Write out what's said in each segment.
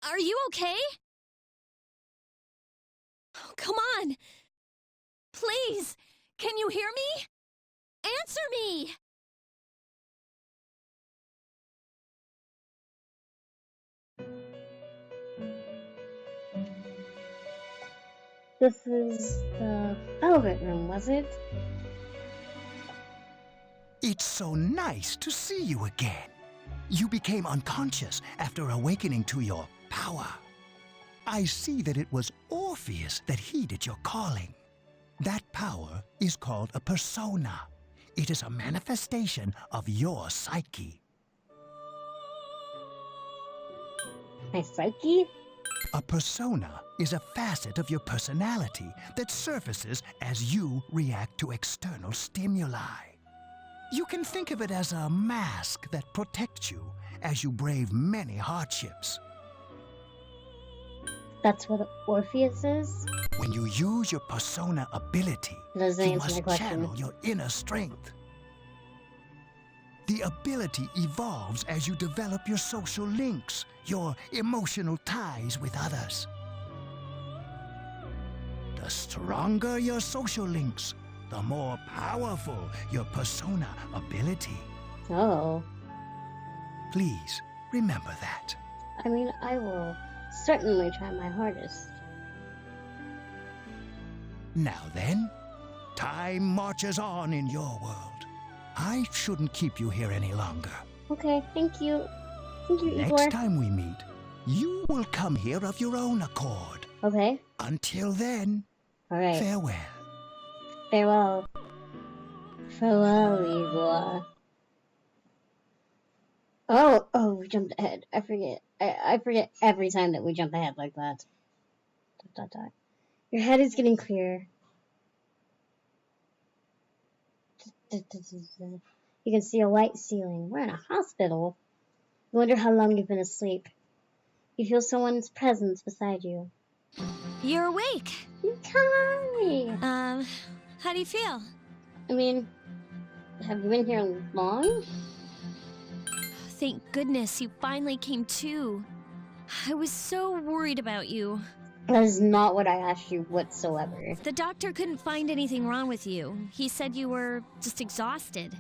Are you okay? Oh, come on! Please! Can you hear me? Answer me! This is the Velvet Room, was it? It's so nice to see you again. You became unconscious after awakening to your power. I see that it was Orpheus that heeded your calling. That power is called a persona. It is a manifestation of your psyche. My psyche? A persona is a facet of your personality that surfaces as you react to external stimuli. You can think of it as a mask that protects you as you brave many hardships. That's what Orpheus is? When you use your persona ability, Doesn't you answer my must question. channel your inner strength. The ability evolves as you develop your social links, your emotional ties with others. The stronger your social links, the more powerful your persona ability. Oh. Please remember that. I mean, I will certainly try my hardest. Now then, time marches on in your world. I shouldn't keep you here any longer. Okay, thank you. Thank you, Igor. Next time we meet, you will come here of your own accord. Okay. Until then, Alright. farewell. Farewell. Farewell, Igor. Oh, we jumped ahead. I forget. I forget every time that we jump ahead like that. ... Your head is getting clearer. You can see a white ceiling. We're in a hospital. You wonder how long you've been asleep. You feel someone's presence beside you. You're awake. Come on. How do you feel? I mean, have you been here long? Thank goodness you finally came to. I was so worried about you. That is not what I asked you whatsoever. The doctor couldn't find anything wrong with you. He said you were just exhausted.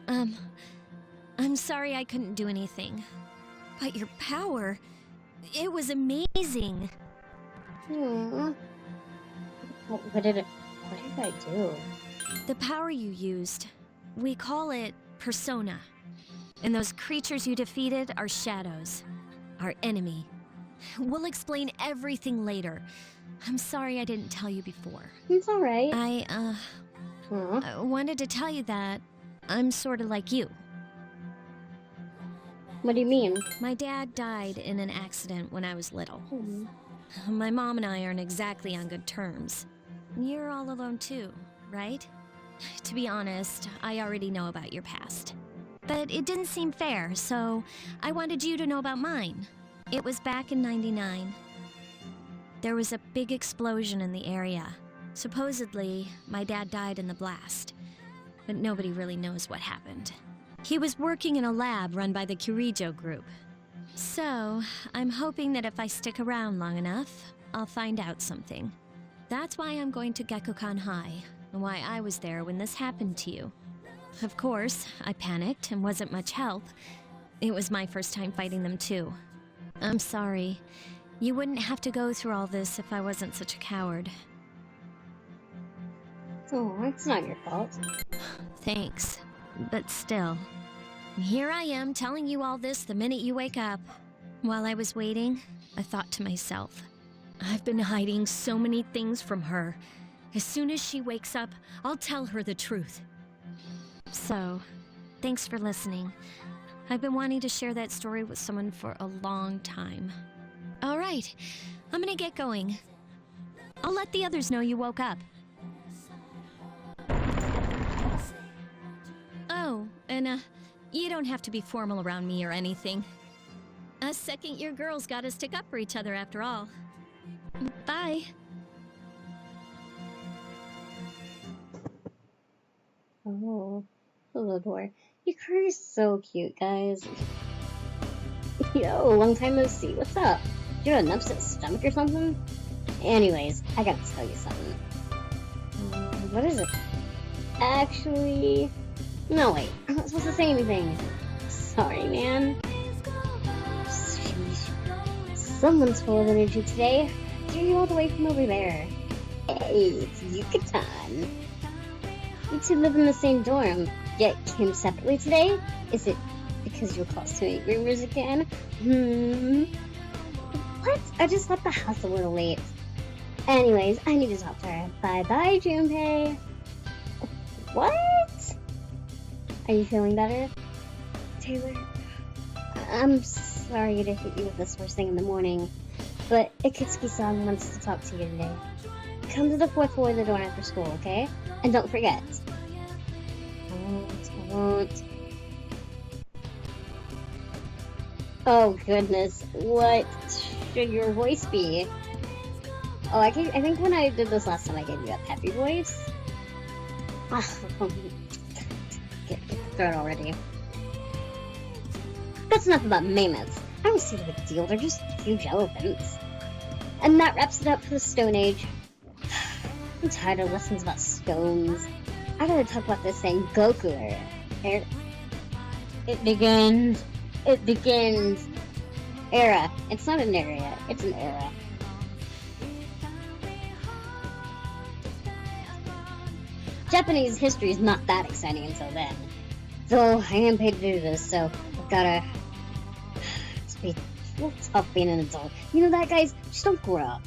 I'm sorry I couldn't do anything. But your power, it was amazing. What did I do? The power you used, we call it persona. And those creatures you defeated are shadows, our enemy. We'll explain everything later. I'm sorry I didn't tell you before. It's alright. I wanted to tell you that I'm sort of like you. What do you mean? My dad died in an accident when I was little. My mom and I aren't exactly on good terms. You're all alone too, right? To be honest, I already know about your past. But it didn't seem fair, so I wanted you to know about mine. It was back in '99. There was a big explosion in the area. Supposedly, my dad died in the blast. But nobody really knows what happened. He was working in a lab run by the Kirijo group. So, I'm hoping that if I stick around long enough, I'll find out something. That's why I'm going to Gekkoukan High, and why I was there when this happened to you. Of course, I panicked and wasn't much help. It was my first time fighting them too. I'm sorry. You wouldn't have to go through all this if I wasn't such a coward. Oh, it's not your fault. Thanks. But still. Here I am telling you all this the minute you wake up. While I was waiting, I thought to myself, I've been hiding so many things from her. As soon as she wakes up, I'll tell her the truth. So, thanks for listening. I've been wanting to share that story with someone for a long time. All right, I'm gonna get going. I'll let the others know you woke up. Oh, and you don't have to be formal around me or anything. A second-year girls gotta stick up for each other after all. Bye. Oh, hello, door. Your car is so cute, guys. Yo, long time no see. What's up? Do you have an upset stomach or something? Anyways, I gotta tell you something. What is it? Actually, no wait. I'm not supposed to say anything. Sorry, man. Sheesh. Someone's full of energy today. Hear you all the way from over there. Hey, it's Yucatan. You two live in the same dorm, yet came separately today? Is it because you're close to any rumors again? What? I just left the house a little late. Anyways, I need to talk to her. Bye-bye, Junpei. What? Are you feeling better? Taylor, I'm sorry to hit you with this first thing in the morning, but Ikitsuki-san wants to talk to you today. Come to the 4th floor of the dorm after school, okay? And don't forget. I won't. Oh goodness, what should your voice be? Oh, I think when I did this last time, I gave you a peppy voice. Get the throat already. That's enough about mammoths. I don't see the big deal. They're just huge elephants. And that wraps it up for the Stone Age. I'm tired of lessons about stones. I gotta talk about this thing, Goku. It begins. It begins. Era. It's not an area. It's an era. Japanese history is not that exciting until then. Though I am paid to do this, so I've gotta... It's a little tough being an adult. You know that, guys? Just don't grow up.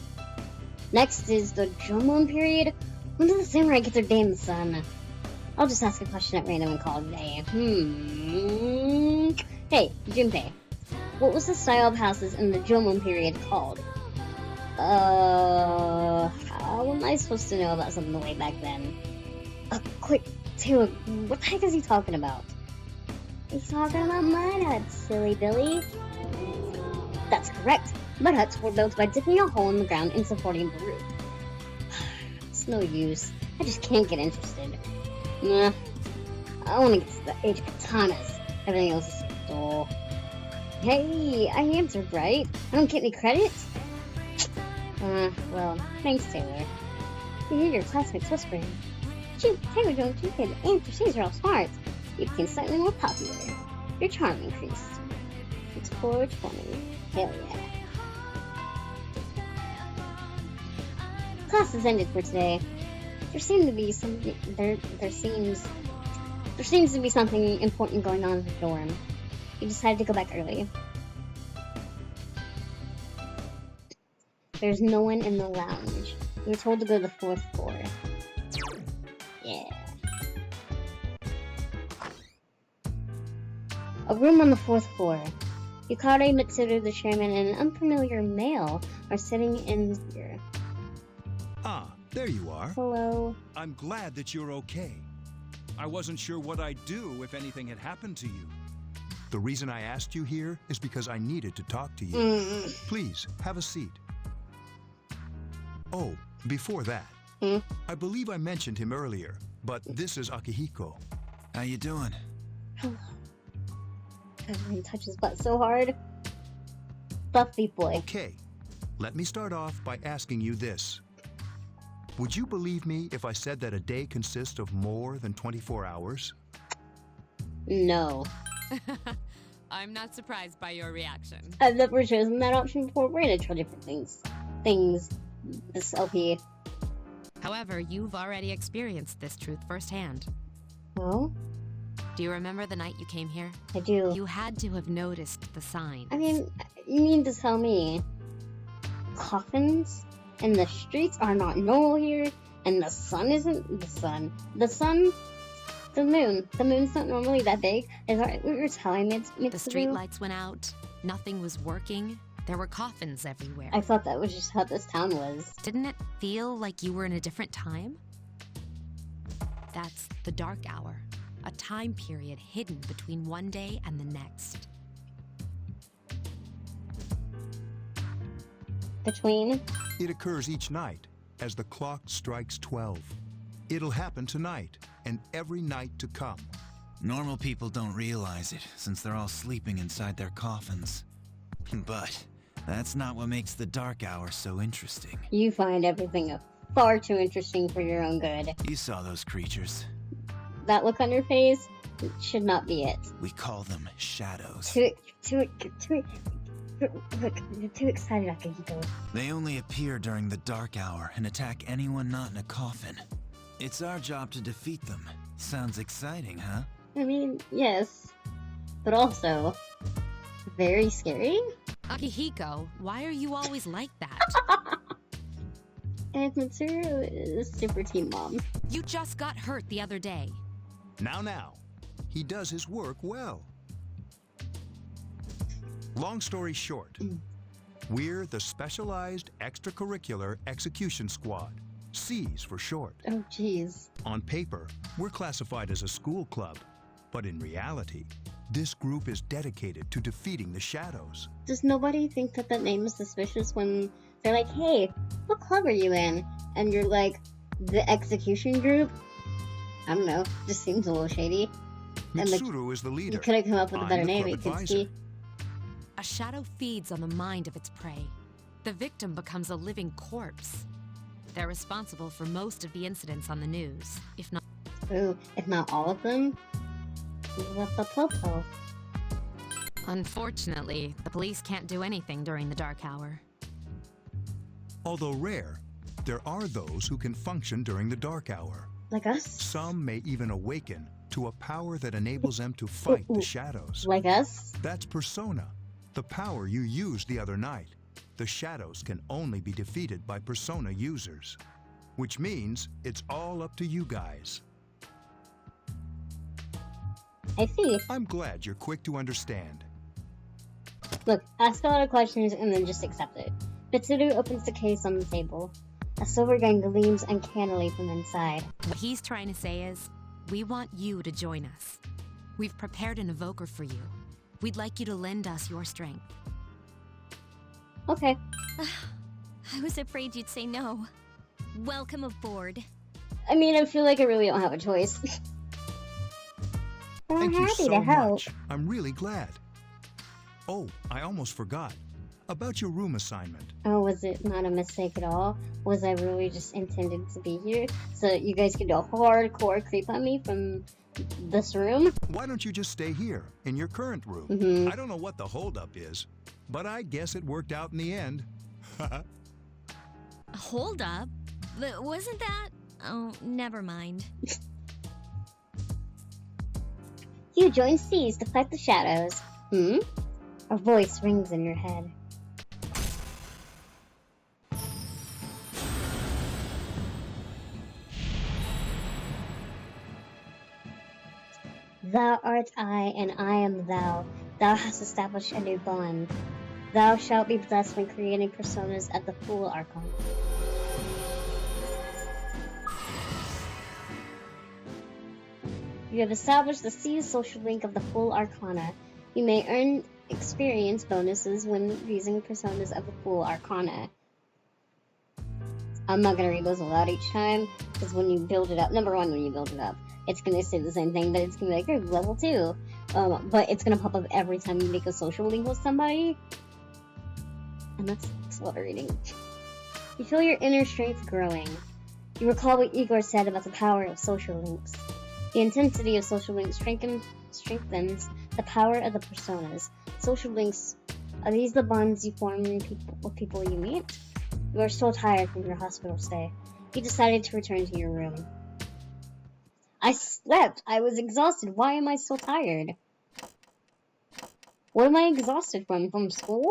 Next is the Jomon period. When do the samurai get their day in the sun? I'll just ask a question at random and call it a day. Hey, Junpei. What was the style of houses in the Jomon period called? How am I supposed to know about something way back then? Quick, Taylor, what the heck is he talking about? He's talking about mud huts, silly Billy. That's correct. Mud huts were built by dipping a hole in the ground and supporting the roof. It's no use. I just can't get interested. Nah. I want to get to the age of katanas. Everything else is so dull. Hey, I answered right. I don't get any credit? Well, thanks, Taylor. You hear your classmates whispering. Gee, Taylor don't you get the answer. She's real smart. You became slightly more popular. Your charm increased. It's 420. Hell yeah. Class is ended for today. There seems to be something important going on in the dorm. You decided to go back early. There's no one in the lounge. We were told to go to the 4th floor. Yeah. A room on the 4th floor. Yukari, Mitsuru, the chairman, and an unfamiliar male are sitting in here. Ah, there you are. Hello. I'm glad that you're okay. I wasn't sure what I'd do if anything had happened to you. The reason I asked you here is because I needed to talk to you. Please, have a seat. Oh, before that, I believe I mentioned him earlier, but this is Akihiko. How you doing? Hello. Everyone touches butt so hard. Buffy boy. Okay, let me start off by asking you this. Would you believe me if I said that a day consists of more than 24 hours? No. I'm not surprised by your reaction. I've never chosen that option before. We're gonna try different things. This LP. However, you've already experienced this truth firsthand. Oh? Do you remember the night you came here? I do. You had to have noticed the signs. I mean, you mean to tell me coffins in the streets are not normal here, and the sun isn't the sun. The moon. The moon's not normally that big. Is that what you're telling me? The street lights went out. Nothing was working. There were coffins everywhere. I thought that was just how this town was. Didn't it feel like you were in a different time? That's the dark hour. A time period hidden between one day and the next. Between? It occurs each night as the clock strikes 12. It'll happen tonight and every night to come. Normal people don't realize it, since they're all sleeping inside their coffins. But that's not what makes the dark hour so interesting. You find everything far too interesting for your own good. You saw those creatures. That look on your face should not be it. We call them shadows. You're too excited, Akihiko. They only appear during the dark hour and attack anyone not in a coffin. It's our job to defeat them. Sounds exciting, huh? I mean, yes. But also, very scary. Akihiko, why are you always like that? And Mitsuru is super team mom. You just got hurt the other day. Now. He does his work well. Long story short, we're the Specialized Extracurricular Execution Squad. C's for short. Oh, jeez. On paper, we're classified as a school club. But in reality, this group is dedicated to defeating the shadows. Does nobody think that that name is suspicious when they're like, hey, what club are you in? And you're like, the execution group? I don't know. Just seems a little shady. And Mitsuru is the leader. you could have come up with a I'm better the name, club advisor. Itsuki. A shadow feeds on the mind of its prey. The victim becomes a living corpse. They're responsible for most of the incidents on the news, if not. Ooh, if not all of them. What the popo? Unfortunately, the police can't do anything during the dark hour. Although rare, there are those who can function during the dark hour. Like us? Some may even awaken to a power that enables them to fight the shadows. Like us? That's Persona, the power you used the other night. The shadows can only be defeated by Persona users, which means it's all up to you guys. I see. I'm glad you're quick to understand. Look, ask a lot of questions and then just accept it. Mitsuru opens the case on the table. A silver gun gleams uncannily from inside. What he's trying to say is, we want you to join us. We've prepared an evoker for you. We'd like you to lend us your strength. Okay. I was afraid you'd say no. Welcome aboard. I mean, I feel like I really don't have a choice. But I'm Thank you happy so to help. much. I'm really glad. Oh, I almost forgot. About your room assignment. Oh, was it not a mistake at all? Was I really just intended to be here so that you guys could do a hardcore creep on me from this room? Why don't you just stay here, in your current room? Mhm. I don't know what the holdup is, but I guess it worked out in the end. Hold up. Wasn't that? Oh, never mind. You join C's to fight the shadows. A voice rings in your head. Thou art I, and I am thou. Thou hast established a new bond. Thou shalt be blessed when creating personas at the Fool Archon. You have established the C social link of the Full Arcana. You may earn experience bonuses when using personas of the Full Arcana. I'm not going to read those aloud each time, because when you build it up, number one, when you build it up, it's going to say the same thing, but it's going to be like, you're level 2. But it's going to pop up every time you make a social link with somebody. And that's a lot of reading. You feel your inner strength growing. You recall what Igor said about the power of social links. The intensity of social links strengthens the power of the personas. Social links, are these the bonds you form with people you meet? You are so tired from your hospital stay. You decided to return to your room. I slept. I was exhausted. Why am I so tired? What am I exhausted from? From school?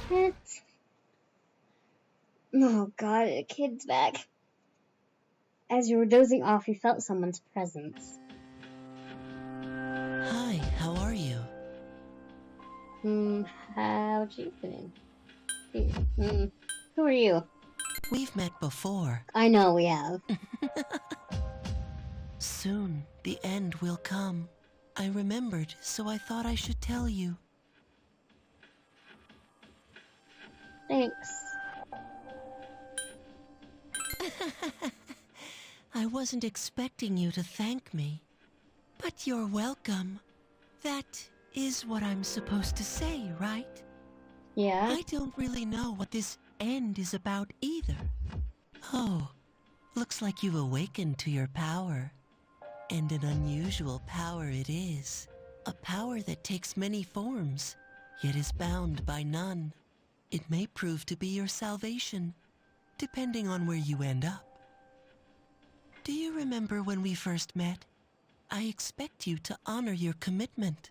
Shit. Oh god, the kid's back. As you were dozing off, you felt someone's presence. Hi, how are you? How'd you been? Who are you? We've met before. I know we have. Soon, the end will come. I remembered, so I thought I should tell you. Thanks. I wasn't expecting you to thank me. But you're welcome. That is what I'm supposed to say, right? Yeah. I don't really know what this end is about either. Oh, looks like you've awakened to your power. And an unusual power it is. A power that takes many forms, yet is bound by none. It may prove to be your salvation, depending on where you end up. Do you remember when we first met? I expect you to honor your commitment.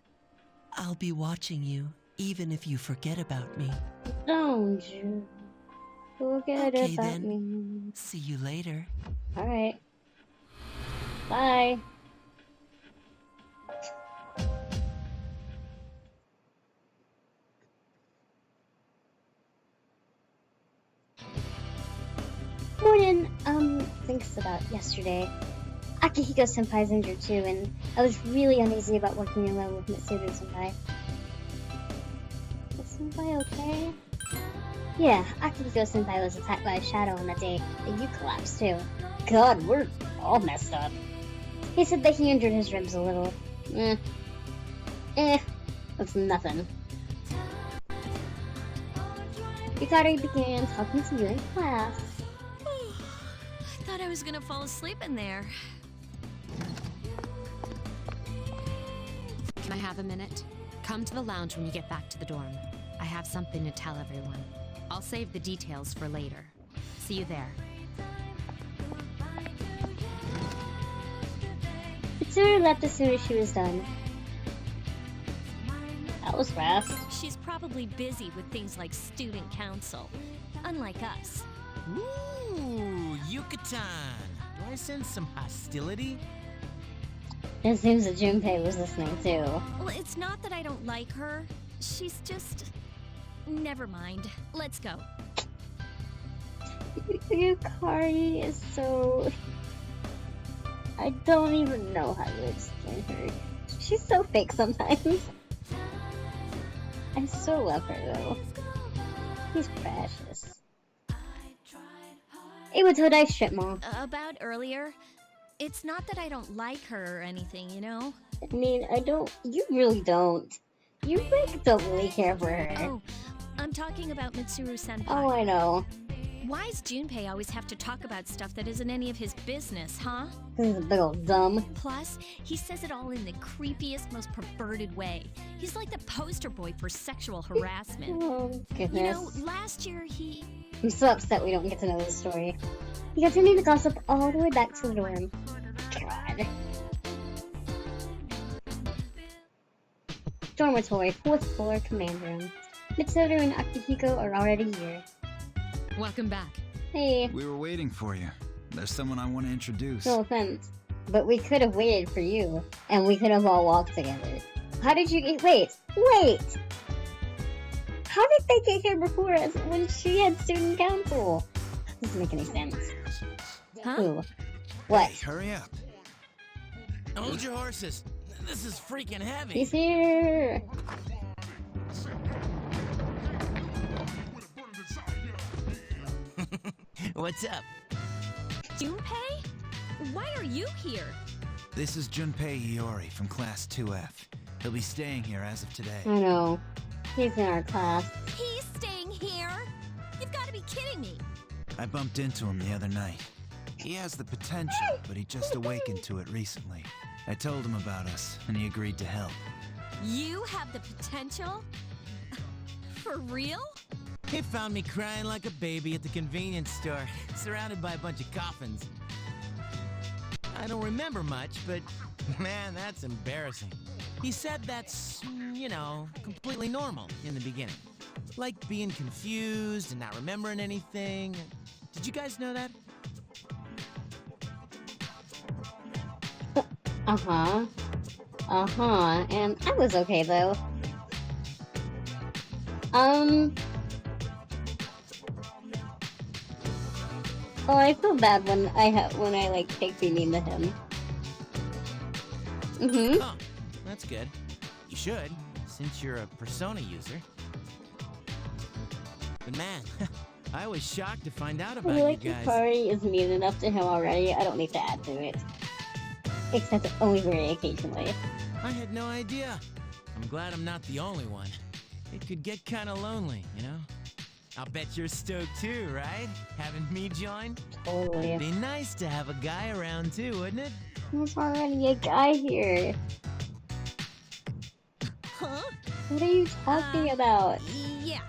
I'll be watching you, even if you forget about me. Don't you forget Okay, about then. me. See you later. Alright. Bye. Morning. Thinks about yesterday. Akihiko senpai's injured too, and I was really uneasy about working alone with Mitsuru senpai. Is senpai okay? Yeah, Akihiko senpai was attacked by a shadow on that day, and you collapsed too. God, we're all messed up. He said that he injured his ribs a little. That's nothing. Yukari began talking to you in class. I thought I was gonna fall asleep in there. Can I have a minute? Come to the lounge when you get back to the dorm. I have something to tell everyone. I'll save the details for later. See you there. Mitsuru left as soon as she was done. That was fast. She's probably busy with things like student council, unlike us. Ooh, Yucatan. Do I sense some hostility? It seems that Junpei was listening too. Well, it's not that I don't like her. She's just... Never mind. Let's go. Yukari is so... I don't even know how to explain her. She's so fake sometimes. I so love her though. She's precious. Hey, what's Hodai strip mall? About earlier, it's not that I don't like her or anything, you know? I mean, I don't... You really don't. You, like, don't really care for her. Oh, I'm talking about Mitsuru-senpai. Oh, I know. Why's Junpei always have to talk about stuff that isn't any of his business, huh? This is a big old dumb. Plus, he says it all in the creepiest, most perverted way. He's like the poster boy for sexual harassment. Oh, goodness. You know, last year he... I'm so upset we don't get to know the story. He continued to gossip all the way back to the dorm. God. Dormitory, 4th floor, command room. Mitsuru and Akihiko are already here. Welcome back. Hey, We were waiting for you. There's someone I want to introduce. no offense, but we could have waited for you, and we could have all walked together. How did you get... Wait! How did they get here before us when she had student council? Doesn't make any sense. Huh? Ooh. What? Hey, hurry up. Hold your horses. This is freaking heavy. He's here! What's up? Junpei? Why are you here? This is Junpei Iori from Class 2F. He'll be staying here as of today. I know. He's in our class. He's staying here? You've got to be kidding me. I bumped into him the other night. He has the potential, but he just awakened to it recently. I told him about us, and he agreed to help. You have the potential? For real? He found me crying like a baby at the convenience store, surrounded by a bunch of coffins. I don't remember much, but man, that's embarrassing. He said that's, you know, completely normal in the beginning. Like being confused and not remembering anything. Did you guys know that? Uh-huh. And I was okay, though. Oh, I feel bad when I like take mean to him. Mm-hmm. Oh, that's good. You should, since you're a Persona user. But man, I was shocked to find out I about feel like you guys. Yukari is mean enough to him already. I don't need to add to it. Except only very occasionally. I had no idea. I'm glad I'm not the only one. It could get kinda lonely, you know? I'll bet you're stoked too, right? Having me join? Totally. Be nice to have a guy around too, wouldn't it? There's already a guy here. Huh? What are you talking about? Yeah.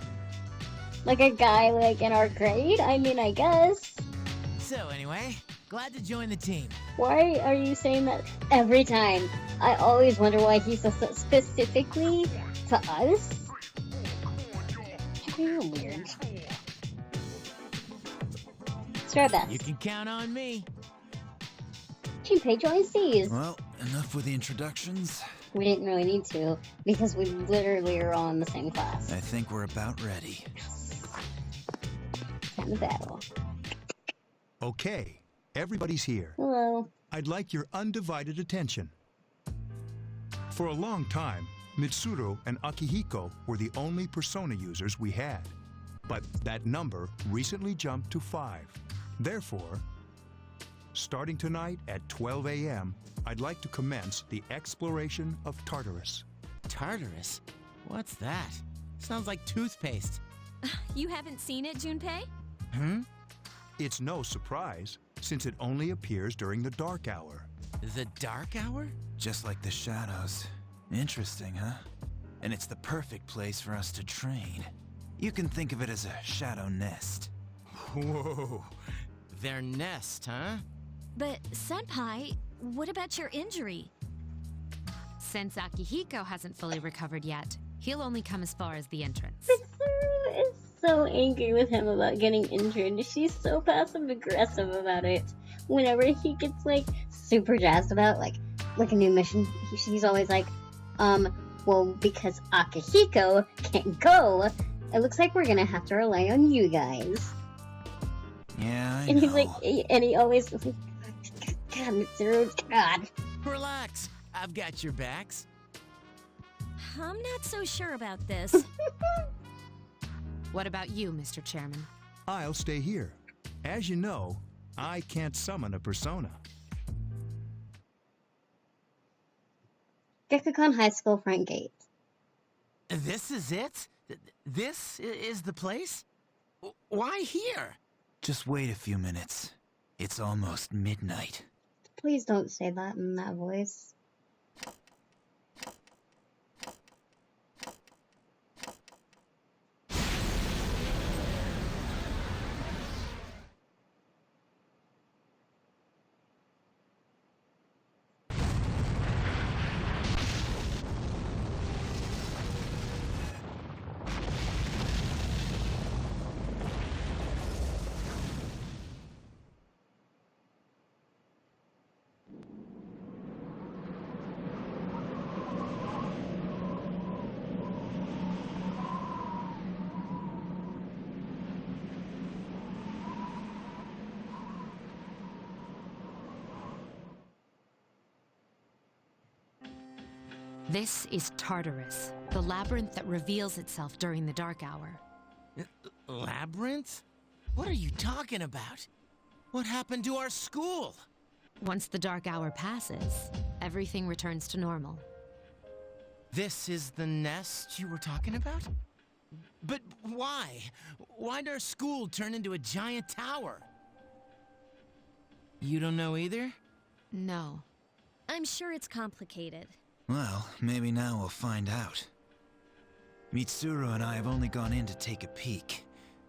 Like a guy like in our grade? I mean, I guess. So anyway, glad to join the team. Why are you saying that every time? I always wonder why he says that specifically to us. You're weird. Try our best. You can count on me. Junpei joins these. Well, enough with the introductions. We didn't really need to, because we literally are all in the same class. I think we're about ready. Time to battle. Okay, everybody's here. Hello. I'd like your undivided attention. For a long time, Mitsuru and Akihiko were the only persona users we had. But that number recently jumped to 5. Therefore, starting tonight at 12 a.m., I'd like to commence the exploration of Tartarus. Tartarus? What's that? Sounds like toothpaste. You haven't seen it, Junpei? Hmm? It's no surprise, since it only appears during the dark hour. The dark hour? Just like the shadows. Interesting, huh? And it's the perfect place for us to train. You can think of it as a shadow nest. Whoa. Their nest, huh? But, Senpai, what about your injury? Since Akihiko hasn't fully recovered yet, he'll only come as far as the entrance. Mitsuru is so angry with him about getting injured. She's so passive aggressive about it. Whenever he gets like super jazzed about like a new mission, she's always like, well, because Akihiko can't go, it looks like we're gonna have to rely on you guys. Yeah, I And know. he's like, and he always, God, Mitsuru, God. Relax. I've got your backs. I'm not so sure about this. What about you, Mr. Chairman? I'll stay here. As you know, I can't summon a persona. Gekukon High School front gate. This is it? This is the place? Why here? Just wait a few minutes. It's almost midnight. Please don't say that in that voice. This is Tartarus, the labyrinth that reveals itself during the dark hour. Labyrinth? What are you talking about? What happened to our school? Once the dark hour passes, everything returns to normal. This is the nest you were talking about? But why? Why'd our school turn into a giant tower? You don't know either? No. I'm sure it's complicated. Well, maybe now we'll find out. Mitsuru and I have only gone in to take a peek.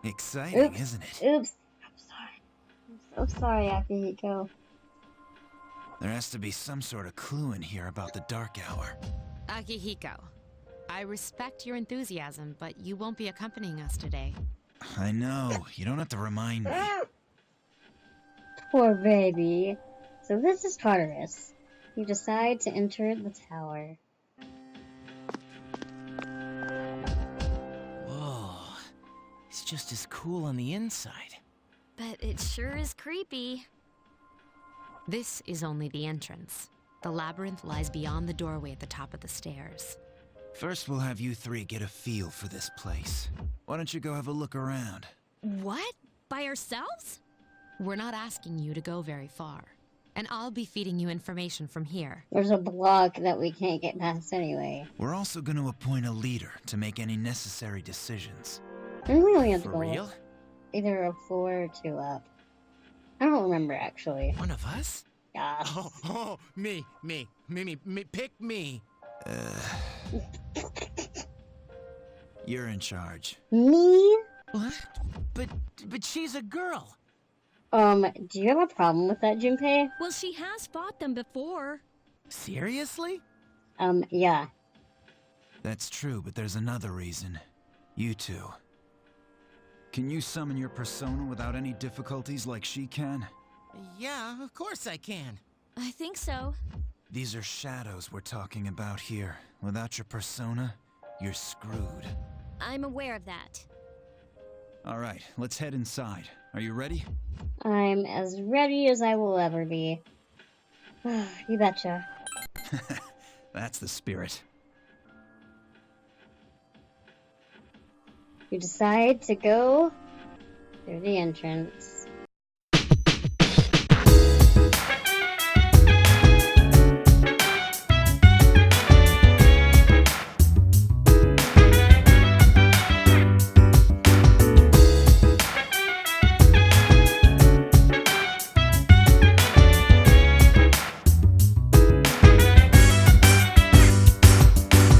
Exciting, Oops. isn't it? Oops. I'm sorry. I'm so sorry, Akihiko. There has to be some sort of clue in here about the dark hour. Akihiko, I respect your enthusiasm, but you won't be accompanying us today. I know, you don't have to remind me. Poor baby. So this is Tartarus. You decide to enter the tower. Whoa. It's just as cool on the inside. But it sure is creepy. This is only the entrance. The labyrinth lies beyond the doorway at the top of the stairs. First, we'll have you three get a feel for this place. Why don't you go have a look around? What? By ourselves? We're not asking you to go very far. And I'll be feeding you information from here. There's a block that we can't get past anyway. We're also going to appoint a leader to make any necessary decisions. I think we only have to For go real? either a floor or 2 up. I don't remember actually. One of us? Yeah. Oh, me. Pick me. You're in charge. Me? What? But she's a girl. Do you have a problem with that, Junpei? Well, she has fought them before. Seriously? Yeah. That's true, but there's another reason. You two. Can you summon your persona without any difficulties like she can? Yeah, of course I can. I think so. These are shadows we're talking about here. Without your persona, you're screwed. I'm aware of that. All right, let's head inside. Are you ready? I'm as ready as I will ever be. You betcha. That's the spirit. You decide to go through the entrance.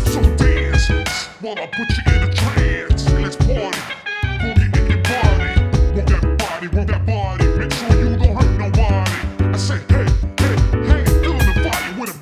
So dance while I put you in a trance.